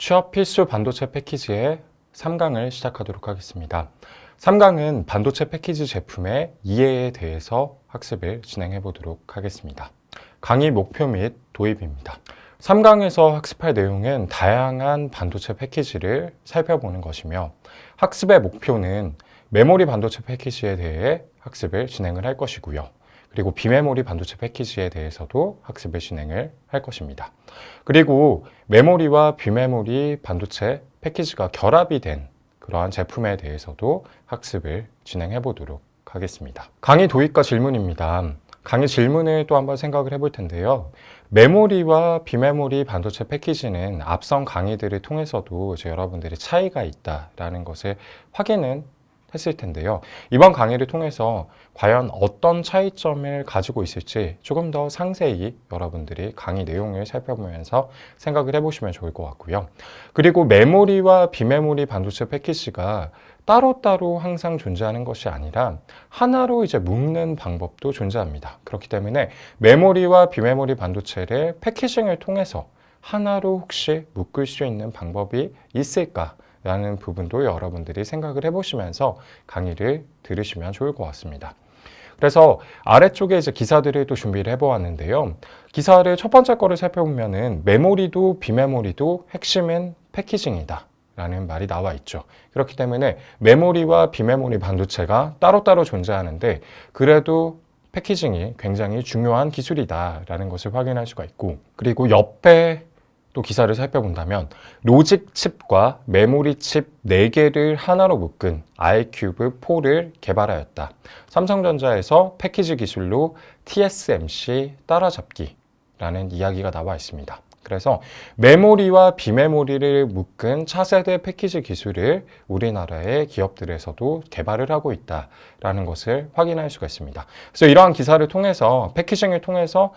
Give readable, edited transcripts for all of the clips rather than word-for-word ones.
취업 필수 반도체 패키지의 3강을 시작하도록 하겠습니다. 3강은 반도체 패키지 제품의 이해에 대해서 학습을 진행해 보도록 하겠습니다. 강의 목표 및 도입입니다. 3강에서 학습할 내용은 다양한 반도체 패키지를 살펴보는 것이며 학습의 목표는 메모리 반도체 패키지에 대해 학습을 진행을 할 것이고요. 그리고 비메모리 반도체 패키지에 대해서도 학습을 진행을 할 것입니다. 그리고 메모리와 비메모리 반도체 패키지가 결합이 된 그러한 제품에 대해서도 학습을 진행해 보도록 하겠습니다. 강의 도입과 질문입니다. 강의 질문을 또 한번 생각을 해볼 텐데요. 메모리와 비메모리 반도체 패키지는 앞선 강의들을 통해서도 여러분들이 차이가 있다라는 것을 확인은 했을 텐데요. 이번 강의를 통해서 과연 어떤 차이점을 가지고 있을지 조금 더 상세히 여러분들이 강의 내용을 살펴보면서 생각을 해보시면 좋을 것 같고요. 그리고 메모리와 비메모리 반도체 패키지가 따로따로 항상 존재하는 것이 아니라 하나로 묶는 방법도 존재합니다. 그렇기 때문에 메모리와 비메모리 반도체를 패키징을 통해서 하나로 혹시 묶을 수 있는 방법이 있을까? 라는 부분도 여러분들이 생각을 해보시면서 강의를 들으시면 좋을 것 같습니다. 그래서 아래쪽에 기사들을 또 준비를 해보았는데요. 기사를 첫 번째 거를 살펴보면은 메모리도 비메모리도 핵심은 패키징이다 라는 말이 나와 있죠. 그렇기 때문에 메모리와 비메모리 반도체가 따로따로 존재하는데 그래도 패키징이 굉장히 중요한 기술이다 라는 것을 확인할 수가 있고, 그리고 옆에 또 기사를 살펴본다면 로직 칩과 메모리 칩 4개를 하나로 묶은 아이큐브4를 개발하였다. 삼성전자에서 패키지 기술로 TSMC 따라잡기라는 이야기가 나와 있습니다. 그래서 메모리와 비메모리를 묶은 차세대 패키지 기술을 우리나라의 기업들에서도 개발을 하고 있다라는 것을 확인할 수가 있습니다. 그래서 이러한 기사를 통해서 패키징을 통해서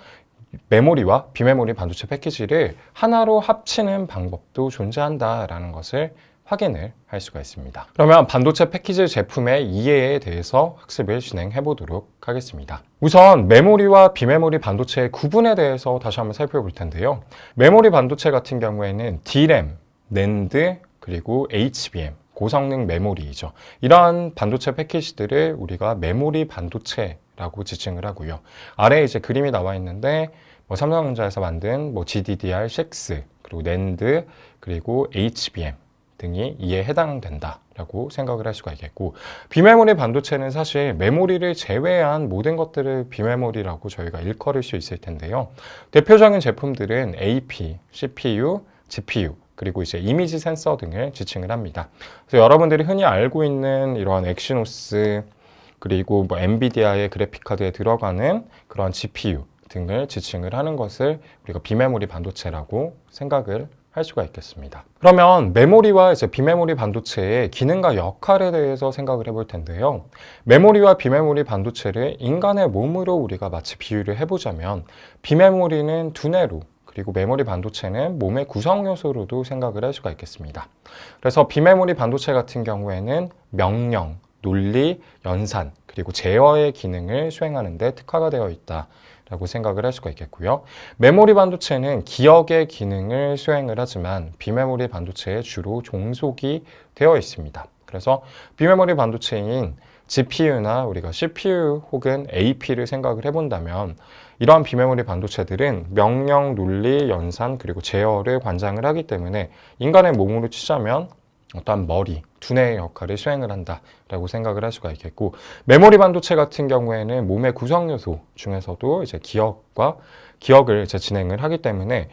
메모리와 비메모리 반도체 패키지를 하나로 합치는 방법도 존재한다라는 것을 확인을 할 수가 있습니다. 그러면 반도체 패키지 제품의 이해에 대해서 학습을 진행해 보도록 하겠습니다. 우선 메모리와 비메모리 반도체의 구분에 대해서 다시 한번 살펴볼 텐데요. 메모리 반도체 같은 경우에는 D램, 낸드, 그리고 HBM, 고성능 메모리이죠. 이러한 반도체 패키지들을 우리가 메모리 반도체라고 지칭을 하고요. 아래에 그림이 나와 있는데 삼성전자에서 만든 GDDR6, 그리고 낸드, 그리고 HBM 등이 이에 해당된다라고 생각을 할 수가 있겠고, 비메모리 반도체는 사실 메모리를 제외한 모든 것들을 비메모리라고 저희가 일컬을 수 있을 텐데요. 대표적인 제품들은 AP, CPU, GPU, 그리고 이미지 센서 등을 지칭을 합니다. 그래서 여러분들이 흔히 알고 있는 이러한 엑시노스, 그리고 엔비디아의 그래픽카드에 들어가는 그런 GPU 등을 지칭을 하는 것을 우리가 비메모리 반도체라고 생각을 할 수가 있겠습니다. 그러면 메모리와 비메모리 반도체의 기능과 역할에 대해서 생각을 해볼 텐데요. 메모리와 비메모리 반도체를 인간의 몸으로 우리가 마치 비유를 해보자면 비메모리는 두뇌로, 그리고 메모리 반도체는 몸의 구성 요소로도 생각을 할 수가 있겠습니다. 그래서 비메모리 반도체 같은 경우에는 명령, 논리, 연산, 그리고 제어의 기능을 수행하는 데 특화가 되어 있다라고 생각을 할 수가 있겠고요. 메모리 반도체는 기억의 기능을 수행을 하지만 비메모리 반도체에 주로 종속이 되어 있습니다. 그래서 비메모리 반도체인 GPU나 우리가 CPU 혹은 AP를 생각을 해본다면 이러한 비메모리 반도체들은 명령, 논리, 연산, 그리고 제어를 관장을 하기 때문에 인간의 몸으로 치자면 어떠한 머리, 두뇌의 역할을 수행을 한다라고 생각을 할 수가 있겠고, 메모리 반도체 같은 경우에는 몸의 구성 요소 중에서도 기억을 진행을 하기 때문에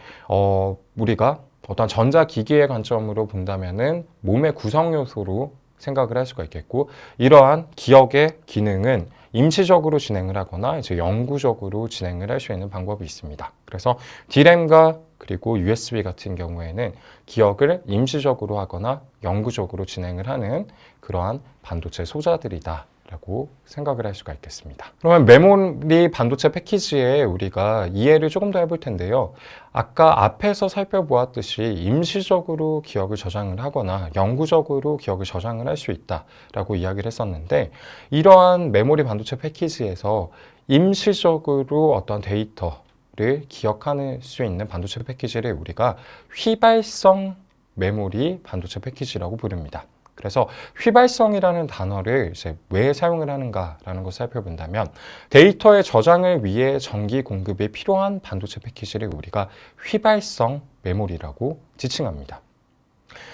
우리가 어떤 전자기기의 관점으로 본다면은 몸의 구성 요소로 생각을 할 수가 있겠고, 이러한 기억의 기능은 임시적으로 진행을 하거나 영구적으로 진행을 할 수 있는 방법이 있습니다. 그래서 D램과 그리고 USB 같은 경우에는 기억을 임시적으로 하거나 영구적으로 진행을 하는 그러한 반도체 소자들이다 라고 생각을 할 수가 있겠습니다. 그러면 메모리 반도체 패키지에 우리가 이해를 조금 더 해볼 텐데요. 아까 앞에서 살펴보았듯이 임시적으로 기억을 저장을 하거나 영구적으로 기억을 저장을 할 수 있다라고 이야기를 했었는데, 이러한 메모리 반도체 패키지에서 임시적으로 어떤 데이터를 기억할 수 있는 반도체 패키지를 우리가 휘발성 메모리 반도체 패키지라고 부릅니다. 그래서 휘발성이라는 단어를 이제 왜 사용을 하는가라는 것을 살펴본다면 데이터의 저장을 위해 전기 공급이 필요한 반도체 패키지를 우리가 휘발성 메모리라고 지칭합니다.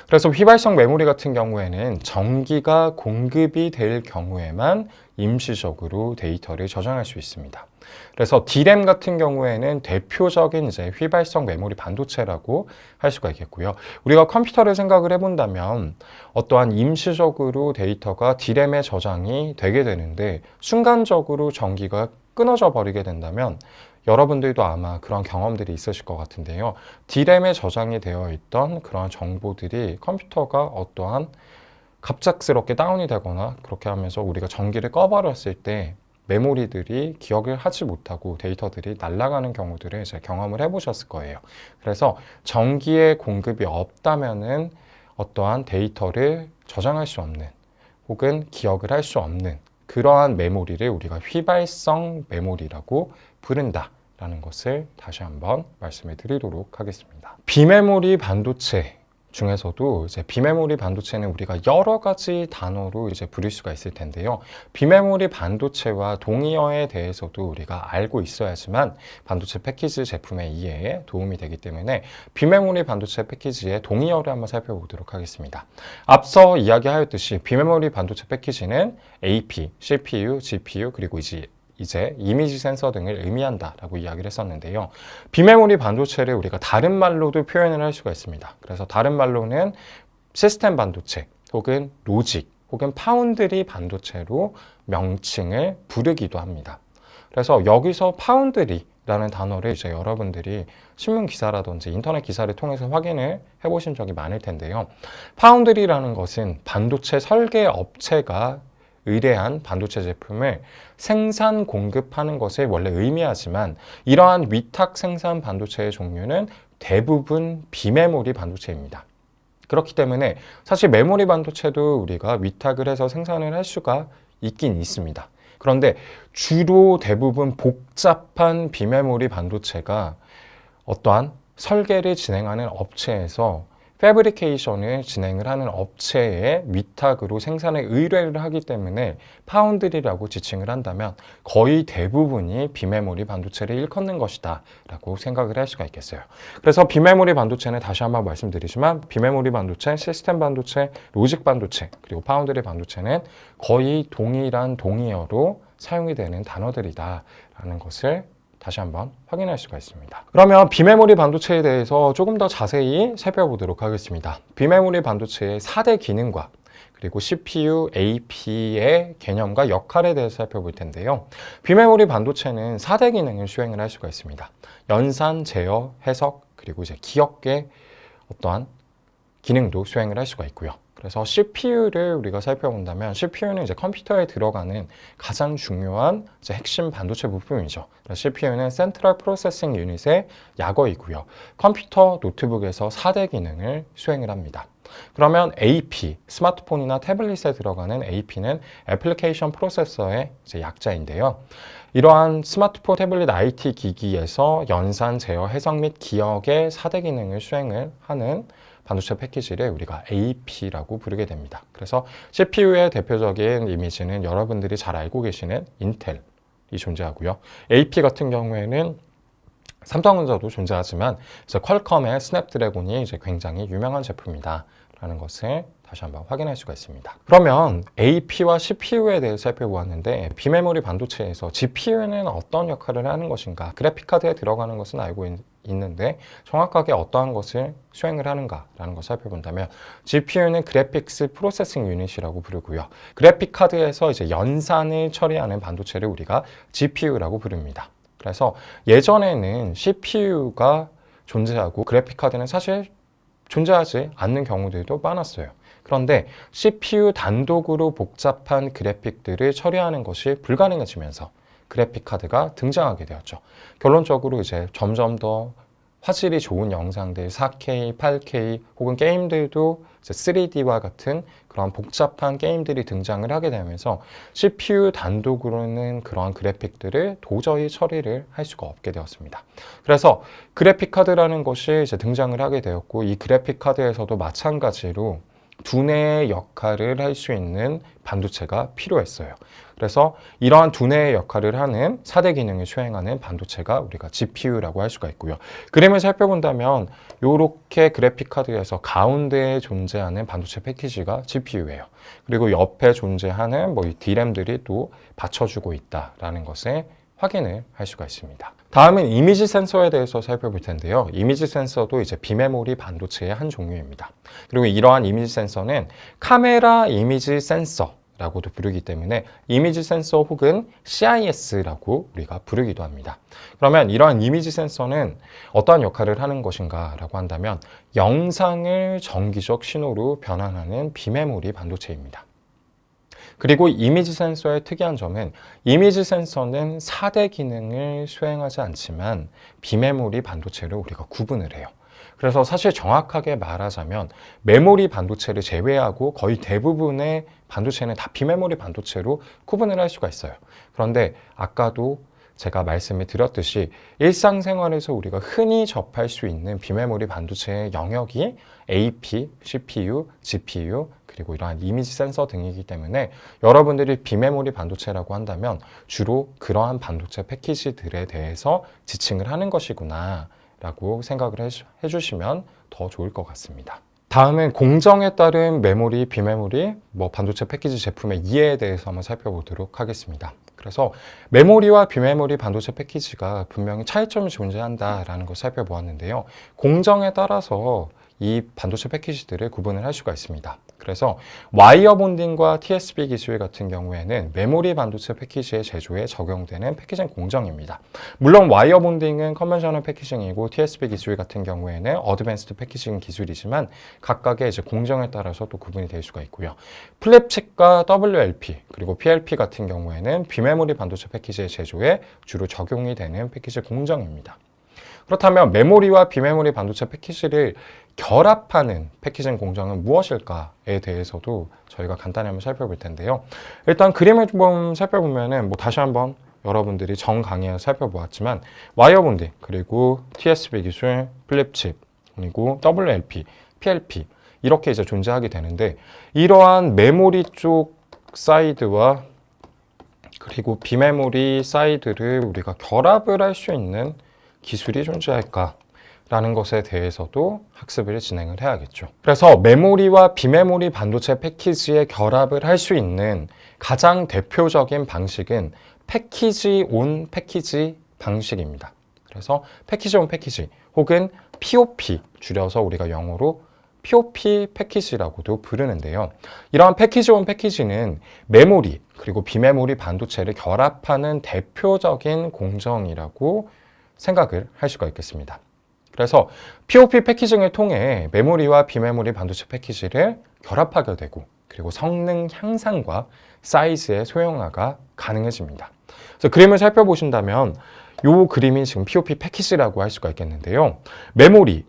그래서 휘발성 메모리 같은 경우에는 전기가 공급이 될 경우에만 임시적으로 데이터를 저장할 수 있습니다. 그래서 D램 같은 경우에는 대표적인 이제 휘발성 메모리 반도체라고 할 수가 있겠고요. 우리가 컴퓨터를 생각을 해본다면 어떠한 임시적으로 데이터가 D램에 저장이 되게 되는데 순간적으로 전기가 끊어져 버리게 된다면 여러분들도 아마 그런 경험들이 있으실 것 같은데요. D램에 저장이 되어 있던 그런 정보들이 컴퓨터가 어떠한 갑작스럽게 다운이 되거나 그렇게 하면서 우리가 전기를 꺼버렸을 때 메모리들이 기억을 하지 못하고 데이터들이 날아가는 경우들을 이제 경험을 해보셨을 거예요. 그래서 전기의 공급이 없다면은 어떠한 데이터를 저장할 수 없는 혹은 기억을 할 수 없는 그러한 메모리를 우리가 휘발성 메모리라고 부른다라는 것을 다시 한번 말씀을 드리도록 하겠습니다. 비메모리 반도체 중에서도 이제 비메모리 반도체는 우리가 여러 가지 단어로 이제 부를 수가 있을 텐데요. 비메모리 반도체와 동의어에 대해서도 우리가 알고 있어야지만 반도체 패키지 제품의 이해에 도움이 되기 때문에 비메모리 반도체 패키지의 동의어를 한번 살펴보도록 하겠습니다. 앞서 이야기하였듯이 비메모리 반도체 패키지는 AP, CPU, GPU 그리고 이제 이미지 센서 등을 의미한다라고 이야기를 했었는데요. 비메모리 반도체를 우리가 다른 말로도 표현을 할 수가 있습니다. 그래서 다른 말로는 시스템 반도체 혹은 로직 혹은 파운드리 반도체로 명칭을 부르기도 합니다. 그래서 여기서 파운드리라는 단어를 이제 여러분들이 신문 기사라든지 인터넷 기사를 통해서 확인을 해보신 적이 많을 텐데요. 파운드리라는 것은 반도체 설계 업체가 의뢰한 반도체 제품을 생산 공급하는 것을 원래 의미하지만 이러한 위탁 생산 반도체의 종류는 대부분 비메모리 반도체입니다. 그렇기 때문에 사실 메모리 반도체도 우리가 위탁을 해서 생산을 할 수가 있긴 있습니다. 그런데 주로 대부분 복잡한 비메모리 반도체가 어떠한 설계를 진행하는 업체에서 패브리케이션을 진행을 하는 업체의 위탁으로 생산에 의뢰를 하기 때문에 파운드리라고 지칭을 한다면 거의 대부분이 비메모리 반도체를 일컫는 것이다 라고 생각을 할 수가 있겠어요. 그래서 비메모리 반도체는 다시 한번 말씀드리지만 비메모리 반도체, 시스템 반도체, 로직 반도체 그리고 파운드리 반도체는 거의 동일한 동의어로 사용이 되는 단어들이다 라는 것을 다시 한번 확인할 수가 있습니다. 그러면 비메모리 반도체에 대해서 조금 더 자세히 살펴보도록 하겠습니다. 비메모리 반도체의 4대 기능과 그리고 CPU, AP의 개념과 역할에 대해서 살펴볼 텐데요. 비메모리 반도체는 4대 기능을 수행을 할 수가 있습니다. 연산, 제어, 해석, 그리고 이제 기억의 어떠한 기능도 수행을 할 수가 있고요. 그래서 CPU를 우리가 살펴본다면 CPU는 이제 컴퓨터에 들어가는 가장 중요한 이제 핵심 반도체 부품이죠. CPU는 센트럴 프로세싱 유닛의 약어이고요. 컴퓨터, 노트북에서 4대 기능을 수행을 합니다. 그러면 AP, 스마트폰이나 태블릿에 들어가는 AP는 애플리케이션 프로세서의 이제 약자인데요. 이러한 스마트폰, 태블릿, IT 기기에서 연산, 제어, 해석 및 기억의 4대 기능을 수행을 하는 반도체 패키지를 우리가 AP라고 부르게 됩니다. 그래서 CPU의 대표적인 이미지는 여러분들이 잘 알고 계시는 인텔이 존재하고요. AP 같은 경우에는 삼성전자도 존재하지만 이제 퀄컴의 스냅드래곤이 이제 굉장히 유명한 제품이다 라는 것을 다시 한번 확인할 수가 있습니다. 그러면 AP와 CPU에 대해 살펴보았는데 비메모리 반도체에서 GPU는 어떤 역할을 하는 것인가? 그래픽카드에 들어가는 것은 알고 있는데 정확하게 어떠한 것을 수행을 하는가라는 것을 살펴본다면 GPU는 그래픽스 프로세싱 유닛이라고 부르고요. 그래픽카드에서 이제 연산을 처리하는 반도체를 우리가 GPU라고 부릅니다. 그래서 예전에는 CPU가 존재하고 그래픽카드는 사실 존재하지 않는 경우들도 많았어요. 그런데 CPU 단독으로 복잡한 그래픽들을 처리하는 것이 불가능해지면서 그래픽카드가 등장하게 되었죠. 결론적으로 이제 점점 더 화질이 좋은 영상들 4K, 8K 혹은 게임들도 3D와 같은 그런 복잡한 게임들이 등장을 하게 되면서 CPU 단독으로는 그러한 그래픽들을 도저히 처리를 할 수가 없게 되었습니다. 그래서 그래픽 카드라는 것이 이제 등장을 하게 되었고, 이 그래픽 카드에서도 마찬가지로 두뇌의 역할을 할 수 있는 반도체가 필요했어요. 그래서 이러한 두뇌의 역할을 하는 4대 기능을 수행하는 반도체가 우리가 GPU라고 할 수가 있고요. 그림을 살펴본다면 이렇게 그래픽 카드에서 가운데에 존재하는 반도체 패키지가 GPU예요. 그리고 옆에 존재하는 이 D램들이 또 받쳐주고 있다라는 것을 확인을 할 수가 있습니다. 다음은 이미지 센서에 대해서 살펴볼 텐데요. 이미지 센서도 이제 비메모리 반도체의 한 종류입니다. 그리고 이러한 이미지 센서는 카메라 이미지 센서라고도 부르기 때문에 이미지 센서 혹은 CIS라고 우리가 부르기도 합니다. 그러면 이러한 이미지 센서는 어떠한 역할을 하는 것인가 라고 한다면 영상을 정기적 신호로 변환하는 비메모리 반도체입니다. 그리고 이미지 센서의 특이한 점은 이미지 센서는 4대 기능을 수행하지 않지만 비메모리 반도체를 우리가 구분을 해요. 그래서 사실 정확하게 말하자면 메모리 반도체를 제외하고 거의 대부분의 반도체는 다 비메모리 반도체로 구분을 할 수가 있어요. 그런데 아까도 제가 말씀을 드렸듯이 일상생활에서 우리가 흔히 접할 수 있는 비메모리 반도체의 영역이 AP, CPU, GPU, 그리고 이러한 이미지 센서 등이기 때문에 여러분들이 비메모리 반도체라고 한다면 주로 그러한 반도체 패키지들에 대해서 지칭을 하는 것이구나 라고 생각을 해주시면 더 좋을 것 같습니다. 다음은 공정에 따른 메모리, 비메모리, 반도체 패키지 제품의 이해에 대해서 한번 살펴보도록 하겠습니다. 그래서 메모리와 비메모리 반도체 패키지가 분명히 차이점이 존재한다라는 것을 살펴보았는데요. 공정에 따라서 이 반도체 패키지들을 구분을 할 수가 있습니다. 그래서 와이어 본딩과 TSB 기술 같은 경우에는 메모리 반도체 패키지의 제조에 적용되는 패키징 공정입니다. 물론 와이어 본딩은 컨벤셔널 패키징이고 TSB 기술 같은 경우에는 어드밴스드 패키징 기술이지만 각각의 이제 공정에 따라서 또 구분이 될 수가 있고요. 플립칩과 WLP 그리고 PLP 같은 경우에는 비메모리 반도체 패키지의 제조에 주로 적용이 되는 패키지 공정입니다. 그렇다면 메모리와 비메모리 반도체 패키지를 결합하는 패키징 공정은 무엇일까에 대해서도 저희가 간단히 한번 살펴볼 텐데요. 일단 그림을 좀 살펴보면은 다시 한번 여러분들이 전 강의에서 살펴보았지만 와이어 본딩, 그리고 TSB 기술, 플립칩, 그리고 WLP, PLP 이렇게 이제 존재하게 되는데 이러한 메모리 쪽 사이드와 그리고 비메모리 사이드를 우리가 결합을 할 수 있는 기술이 존재할까라는 것에 대해서도 학습을 진행을 해야겠죠. 그래서 메모리와 비메모리 반도체 패키지의 결합을 할 수 있는 가장 대표적인 방식은 패키지 온 패키지 방식입니다. 그래서 패키지 온 패키지 혹은 POP 줄여서 우리가 영어로 POP 패키지라고도 부르는데요. 이러한 패키지 온 패키지는 메모리 그리고 비메모리 반도체를 결합하는 대표적인 공정이라고 생각을 할 수가 있겠습니다. 그래서 POP 패키징을 통해 메모리와 비메모리 반도체 패키지를 결합하게 되고 그리고 성능 향상과 사이즈의 소형화가 가능해집니다. 그래서 그림을 살펴보신다면 이 그림이 지금 POP 패키지라고 할 수가 있겠는데요. 메모리가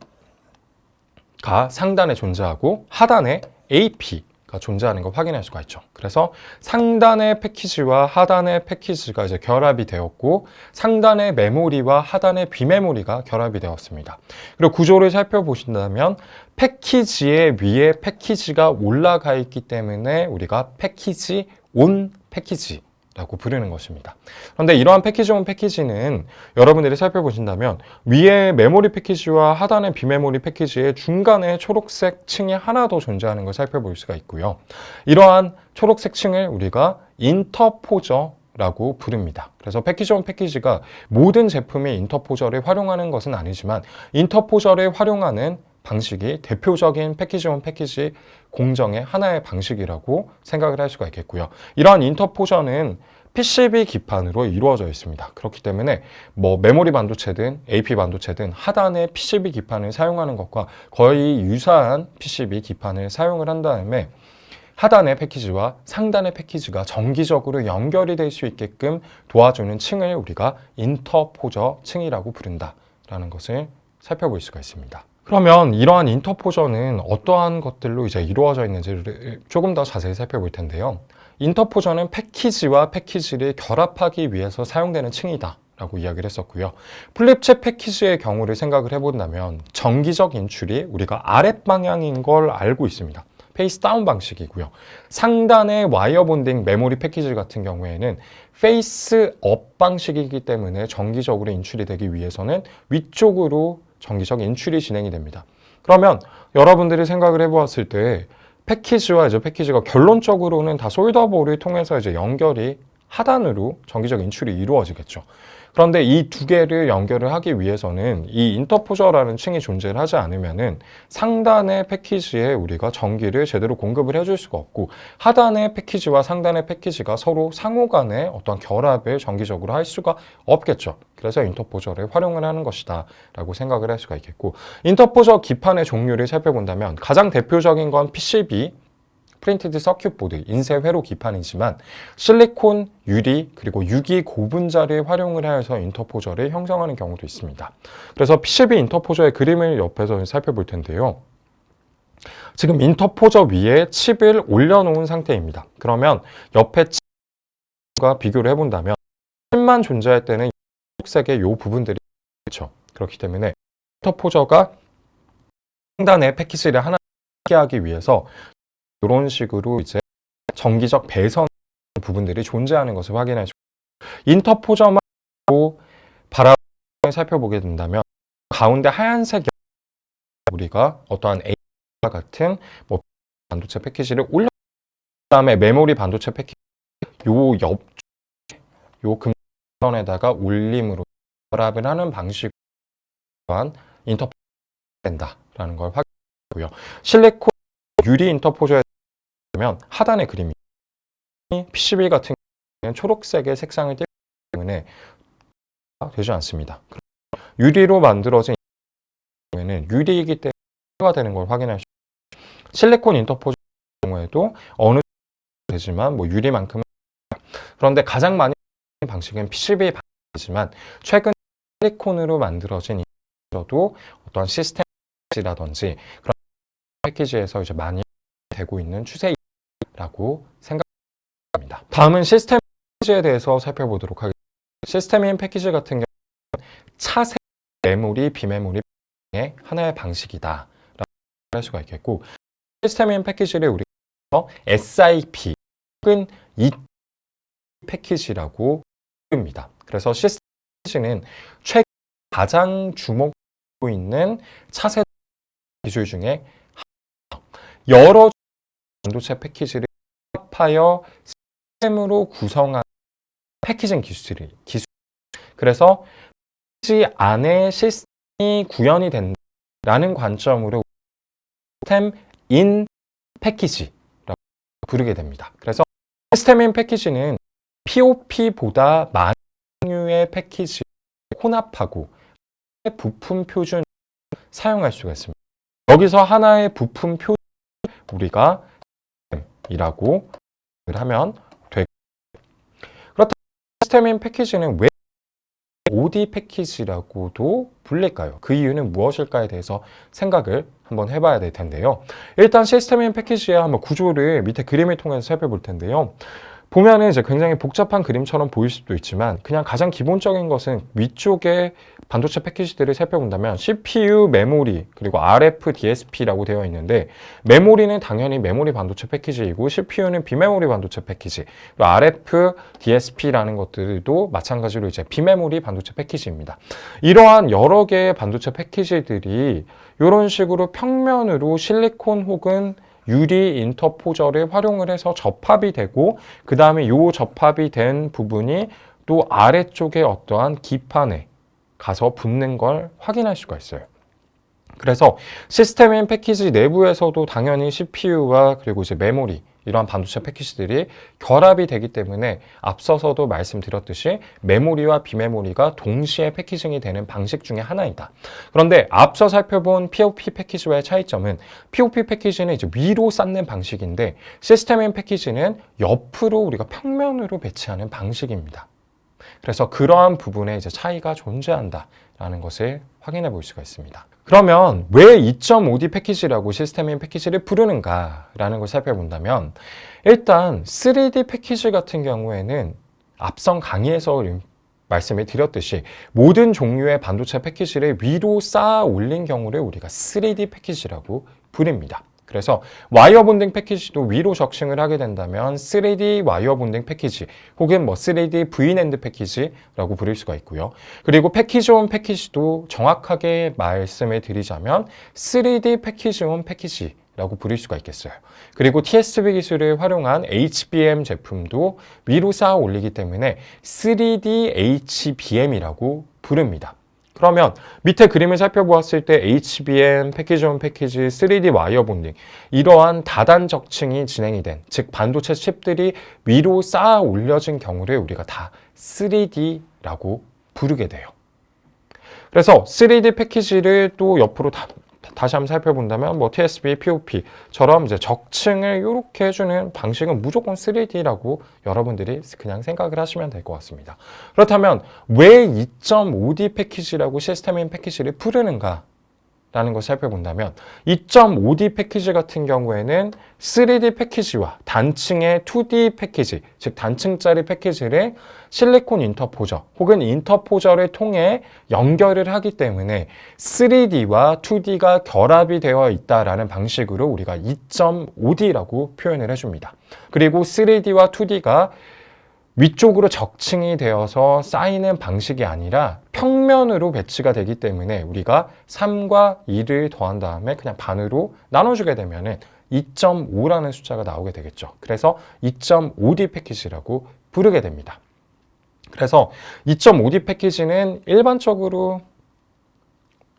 상단에 존재하고 하단에 AP가 존재하는 걸 확인할 수가 있죠. 그래서 상단의 패키지와 하단의 패키지가 이제 결합이 되었고 상단의 메모리와 하단의 비메모리가 결합이 되었습니다. 그리고 구조를 살펴보신다면 패키지의 위에 패키지가 올라가 있기 때문에 우리가 패키지 온 패키지라고 부르는 것입니다. 그런데 이러한 패키지 온 패키지는 여러분들이 살펴보신다면 위에 메모리 패키지와 하단의 비메모리 패키지의 중간에 초록색 층이 하나 더 존재하는 걸 살펴볼 수가 있고요. 이러한 초록색 층을 우리가 인터포저라고 부릅니다. 그래서 패키지 온 패키지가 모든 제품이 인터포저를 활용하는 것은 아니지만 인터포저를 활용하는 방식이 대표적인 패키지 온 패키지 공정의 하나의 방식이라고 생각을 할 수가 있겠고요. 이러한 인터포저는 PCB 기판으로 이루어져 있습니다. 그렇기 때문에 메모리 반도체든 AP 반도체든 하단의 PCB 기판을 사용하는 것과 거의 유사한 PCB 기판을 사용을 한 다음에 하단의 패키지와 상단의 패키지가 정기적으로 연결이 될 수 있게끔 도와주는 층을 우리가 인터포저 층이라고 부른다라는 것을 살펴볼 수가 있습니다. 그러면 이러한 인터포저는 어떠한 것들로 이제 이루어져 있는지를 조금 더 자세히 살펴볼 텐데요. 인터포저는 패키지와 패키지를 결합하기 위해서 사용되는 층이다 라고 이야기를 했었고요. 플립챗 패키지의 경우를 생각을 해본다면 정기적 인출이 우리가 아랫방향인 걸 알고 있습니다. 페이스 다운 방식이고요. 상단의 와이어 본딩 메모리 패키지 같은 경우에는 페이스 업 방식이기 때문에 정기적으로 인출이 되기 위해서는 위쪽으로 정기적 인출이 진행이 됩니다. 그러면 여러분들이 생각을 해보았을 때 패키지와 이제 패키지가 결론적으로는 다 솔더볼을 통해서 이제 연결이 하단으로 정기적 인출이 이루어지겠죠. 그런데 이 두 개를 연결을 하기 위해서는 이 인터포저라는 층이 존재를 하지 않으면은 상단의 패키지에 우리가 전기를 제대로 공급을 해줄 수가 없고 하단의 패키지와 상단의 패키지가 서로 상호 간의 어떤 결합을 정기적으로 할 수가 없겠죠. 그래서 인터포저를 활용을 하는 것이다 라고 생각을 할 수가 있겠고, 인터포저 기판의 종류를 살펴본다면 가장 대표적인 건 PCB 프린티드 서큐트 보드, 인쇄 회로 기판이지만 실리콘, 유리, 그리고 유기 고분자를 활용을 해서 인터포저를 형성하는 경우도 있습니다. 그래서 PCB 인터포저의 그림을 옆에서 살펴볼 텐데요. 지금 인터포저 위에 칩을 올려놓은 상태입니다. 그러면 옆에 칩과 비교를 해본다면 칩만 존재할 때는 색의 이 부분들이 그렇죠. 그렇기 때문에 인터포저가 상단의 패키지를 하나 하기 위해서 이런 식으로 이제 정기적 배선 부분들이 존재하는 것을 확인할 수 있습니다. 인터포저만 바람을 살펴보게 된다면 가운데 하얀색 우리가 어떠한 A와 같은 뭐 반도체 패키지를 올려 그다음에 메모리 반도체 패키지 요 금선에다가 올림으로 결합을 하는 방식으로 인터포저 된다라는 걸 확인하고요. 실리콘 유리 인터포저에 보면 하단의 그림이 PCB 같은 경우는 초록색의 색상을 띠기 때문에 되지 않습니다. 유리로 만들어진 경우에는 유리이기 때문에 가 되는 걸 확인할 수 있습니다. 실리콘 인터포저 경우에도 어느 되지만 뭐 유리만큼은 그런데 가장 많이 쓰는 방식은 PCB 방식이지만 최근 실리콘으로 만들어진 인터포저도 어떤 시스템이라든지 그런 패키지에서 이제 많이 되고 있는 추세라고 생각합니다. 다음은 시스템 패키지에 대해서 살펴보도록 하겠습니다. 시스템인 패키지 같은 경우는 차세 메모리, 비메모리의 하나의 방식이다 라고 할 수가 있겠고, 시스템인 패키지를 우리가 SIP 혹은 E 패키지라고 부릅니다. 그래서 시스템 패키지는 최근 가장 주목되고 있는 차세 기술 중에 여러 반도체 패키지를 합하여 시스템으로 구성한 패키징 기술. 그래서 패키지 안에 시스템이 구현이 된다는 관점으로 시스템 인 패키지라고 부르게 됩니다. 그래서 시스템 인 패키지는 POP보다 많은 종류의 패키지를 혼합하고 부품 표준을 사용할 수가 있습니다. 여기서 하나의 부품 표준 우리가 이라고 하면 되고, 그렇다면 시스템인 패키지는 왜 OD 패키지라고도 불릴까요? 그 이유는 무엇일까에 대해서 생각을 한번 해봐야 될 텐데요. 일단 시스템인 패키지의 한번 구조를 밑에 그림을 통해서 살펴볼 텐데요. 보면은 이제 굉장히 복잡한 그림처럼 보일 수도 있지만 그냥 가장 기본적인 것은 위쪽에 반도체 패키지들을 살펴본다면 CPU, 메모리, 그리고 RF, DSP라고 되어 있는데 메모리는 당연히 메모리 반도체 패키지이고 CPU는 비메모리 반도체 패키지, 그리고 RF, DSP라는 것들도 마찬가지로 이제 비메모리 반도체 패키지입니다. 이러한 여러 개의 반도체 패키지들이 이런 식으로 평면으로 실리콘 혹은 유리 인터포저를 활용을 해서 접합이 되고 그 다음에 이 접합이 된 부분이 또 아래쪽에 어떠한 기판에 가서 붙는 걸 확인할 수가 있어요. 그래서 시스템인 패키지 내부에서도 당연히 CPU와 그리고 이제 메모리 이러한 반도체 패키지들이 결합이 되기 때문에 앞서서도 말씀드렸듯이 메모리와 비메모리가 동시에 패키징이 되는 방식 중에 하나이다. 그런데 앞서 살펴본 POP 패키지와의 차이점은 POP 패키지는 이제 위로 쌓는 방식인데 시스템인 패키지는 옆으로 우리가 평면으로 배치하는 방식입니다. 그래서 그러한 부분에 이제 차이가 존재한다라는 것을 확인해 볼 수가 있습니다. 그러면 왜 2.5D 패키지라고 시스템인 패키지를 부르는가라는 걸 살펴본다면 일단 3D 패키지 같은 경우에는 앞선 강의에서 말씀을 드렸듯이 모든 종류의 반도체 패키지를 위로 쌓아 올린 경우를 우리가 3D 패키지라고 부릅니다. 그래서 와이어 본딩 패키지도 위로 적층을 하게 된다면 3D 와이어 본딩 패키지 혹은 3D V낸드 패키지라고 부를 수가 있고요. 그리고 패키지 온 패키지도 정확하게 말씀을 드리자면 3D 패키지 온 패키지라고 부를 수가 있겠어요. 그리고 TSV 기술을 활용한 HBM 제품도 위로 쌓아 올리기 때문에 3D HBM이라고 부릅니다. 그러면 밑에 그림을 살펴보았을 때 HBM, 패키지 온 패키지, 3D 와이어 본딩 이러한 다단 적층이 진행이 된, 즉 반도체 칩들이 위로 쌓아 올려진 경우를 우리가 다 3D라고 부르게 돼요. 그래서 3D 패키지를 또 옆으로 다시 한번 살펴본다면 TSV, POP처럼 이제 적층을 이렇게 해주는 방식은 무조건 3D라고 여러분들이 그냥 생각을 하시면 될 것 같습니다. 그렇다면 왜 2.5D 패키지라고 시스템인 패키지를 부르는가? 라는 것을 살펴본다면 2.5D 패키지 같은 경우에는 3D 패키지와 단층의 2D 패키지, 즉 단층짜리 패키지를 실리콘 인터포저 혹은 인터포저를 통해 연결을 하기 때문에 3D와 2D가 결합이 되어 있다라는 방식으로 우리가 2.5D라고 표현을 해줍니다. 그리고 3D와 2D가 위쪽으로 적층이 되어서 쌓이는 방식이 아니라 평면으로 배치가 되기 때문에 우리가 3과 2를 더한 다음에 그냥 반으로 나눠주게 되면은 2.5라는 숫자가 나오게 되겠죠. 그래서 2.5D 패키지라고 부르게 됩니다. 그래서 2.5D 패키지는 일반적으로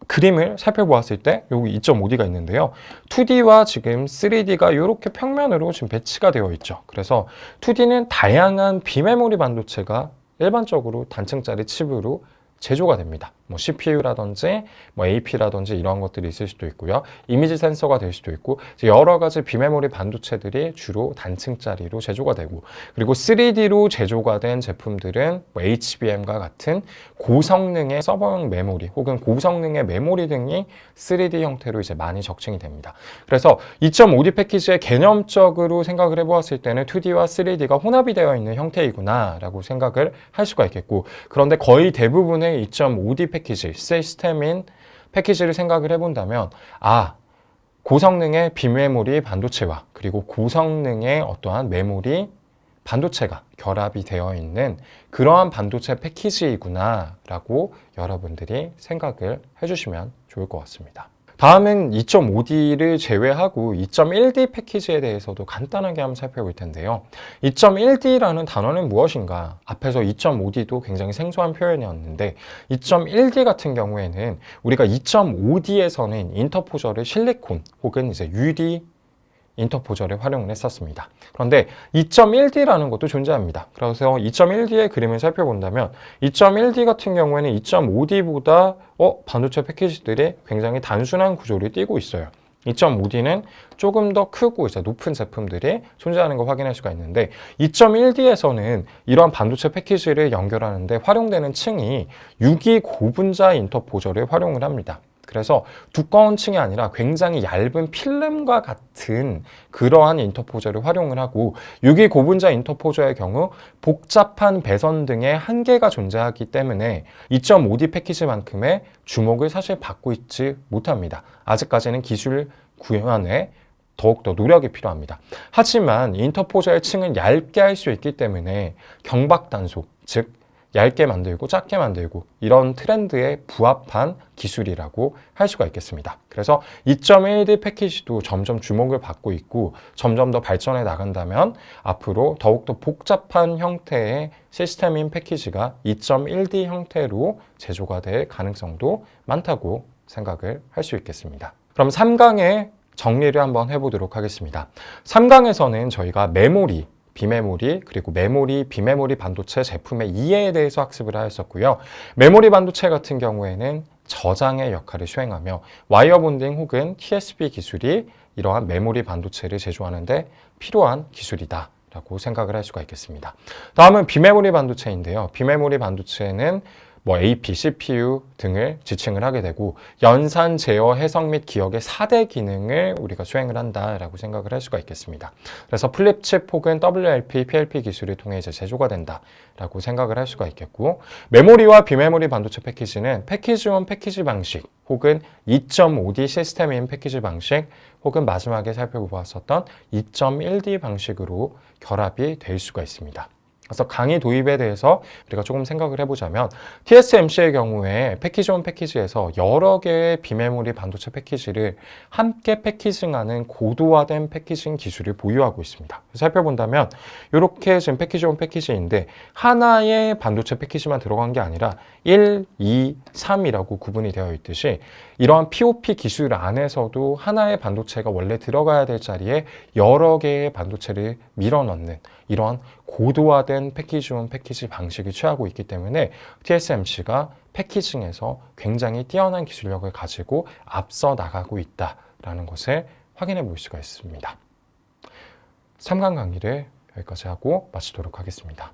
그림을 살펴보았을 때 여기 2.5D가 있는데요. 2D와 지금 3D가 이렇게 평면으로 지금 배치가 되어 있죠. 그래서 2D는 다양한 비메모리 반도체가 일반적으로 단층짜리 칩으로 제조가 됩니다. CPU라든지 AP라든지 이런 것들이 있을 수도 있고요. 이미지 센서가 될 수도 있고 여러 가지 비메모리 반도체들이 주로 단층짜리로 제조가 되고 그리고 3D로 제조가 된 제품들은 HBM과 같은 고성능의 서버용 메모리 혹은 고성능의 메모리 등이 3D 형태로 이제 많이 적층이 됩니다. 그래서 2.5D 패키지의 개념적으로 생각을 해보았을 때는 2D와 3D가 혼합이 되어 있는 형태이구나 라고 생각을 할 수가 있겠고 그런데 거의 대부분의 2.5D 패키지, 시스템인 패키지를 생각을 해본다면 고성능의 비메모리 반도체와 그리고 고성능의 어떠한 메모리 반도체가 결합이 되어 있는 그러한 반도체 패키지이구나 라고 여러분들이 생각을 해주시면 좋을 것 같습니다. 다음은 2.5D를 제외하고 2.1D 패키지에 대해서도 간단하게 한번 살펴볼 텐데요. 2.1D라는 단어는 무엇인가? 앞에서 2.5D도 굉장히 생소한 표현이었는데 2.1D 같은 경우에는 우리가 2.5D에서는 인터포저를 실리콘 혹은 이제 유리 인터포저를 활용을 했었습니다. 그런데 2.1D라는 것도 존재합니다. 그래서 2.1D의 그림을 살펴본다면 2.1D 같은 경우에는 2.5D보다 반도체 패키지들이 굉장히 단순한 구조를 띠고 있어요. 2.5D는 조금 더 크고 이제 높은 제품들이 존재하는 걸 확인할 수가 있는데 2.1D에서는 이러한 반도체 패키지를 연결하는데 활용되는 층이 유기 고분자 인터포저를 활용을 합니다. 그래서 두꺼운 층이 아니라 굉장히 얇은 필름과 같은 그러한 인터포저를 활용을 하고 유기 고분자 인터포저의 경우 복잡한 배선 등의 한계가 존재하기 때문에 2.5D 패키지만큼의 주목을 사실 받고 있지 못합니다. 아직까지는 기술 구현에 더욱더 노력이 필요합니다. 하지만 인터포저의 층은 얇게 할 수 있기 때문에 경박 단속, 즉 얇게 만들고 작게 만들고 이런 트렌드에 부합한 기술이라고 할 수가 있겠습니다. 그래서 2.1D 패키지도 점점 주목을 받고 있고 점점 더 발전해 나간다면 앞으로 더욱더 복잡한 형태의 시스템인 패키지가 2.1D 형태로 제조가 될 가능성도 많다고 생각을 할 수 있겠습니다. 그럼 3강의 정리를 한번 해보도록 하겠습니다. 3강에서는 저희가 메모리, 비메모리, 그리고 메모리, 비메모리 반도체 제품의 이해에 대해서 학습을 하였었고요. 메모리 반도체 같은 경우에는 저장의 역할을 수행하며 와이어 본딩 혹은 TSV 기술이 이러한 메모리 반도체를 제조하는 데 필요한 기술이다 라고 생각을 할 수가 있겠습니다. 다음은 비메모리 반도체인데요. 비메모리 반도체는 AP, CPU 등을 지칭을 하게 되고 연산, 제어, 해석 및 기억의 4대 기능을 우리가 수행을 한다라고 생각을 할 수가 있겠습니다. 그래서 플립칩 혹은 WLP, PLP 기술을 통해 이제 제조가 된다라고 생각을 할 수가 있겠고, 메모리와 비메모리 반도체 패키지는 패키지 온 패키지 방식 혹은 2.5D 시스템인 패키지 방식 혹은 마지막에 살펴보았었던 2.1D 방식으로 결합이 될 수가 있습니다. 그래서 강의 도입에 대해서 우리가 조금 생각을 해보자면 TSMC의 경우에 패키지 온 패키지에서 여러 개의 비메모리 반도체 패키지를 함께 패키징하는 고도화된 패키징 기술을 보유하고 있습니다. 살펴본다면 이렇게 지금 패키지 온 패키지인데 하나의 반도체 패키지만 들어간 게 아니라 1, 2, 3이라고 구분이 되어 있듯이 이러한 POP 기술 안에서도 하나의 반도체가 원래 들어가야 될 자리에 여러 개의 반도체를 밀어넣는 이러한 고도화된 패키지 온 패키지 방식을 취하고 있기 때문에 TSMC가 패키징에서 굉장히 뛰어난 기술력을 가지고 앞서 나가고 있다라는 것을 확인해 볼 수가 있습니다. 3강 강의를 여기까지 하고 마치도록 하겠습니다.